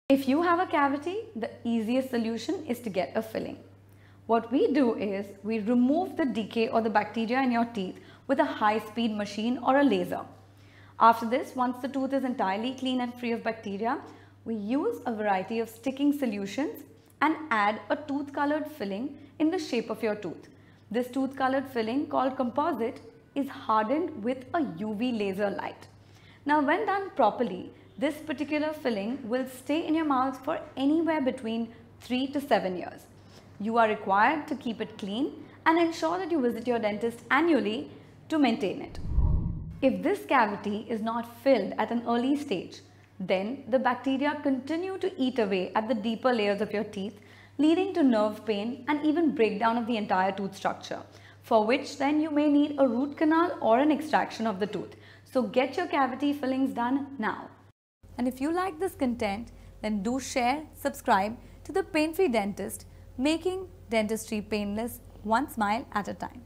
If you have a cavity, the easiest solution is to get a filling. What we do is we remove the decay or the bacteria in your teeth with a high-speed machine or a laser. After this, once the tooth is entirely clean and free of bacteria, we use a variety of sticking solutions and add a tooth-colored filling in the shape of your tooth. This tooth-colored filling, called composite, is hardened with a UV laser light. Now, when done properly, this particular filling will stay in your mouth for anywhere between 3 to 7 years. You are required to keep it clean and ensure that you visit your dentist annually to maintain it. If this cavity is not filled at an early stage, then the bacteria continue to eat away at the deeper layers of your teeth, leading to nerve pain and even breakdown of the entire tooth structure, for which then you may need a root canal or an extraction of the tooth. So get your cavity fillings done now. And if you like this content, then do share, subscribe to the Pain-Free Dentist, making dentistry painless, one smile at a time.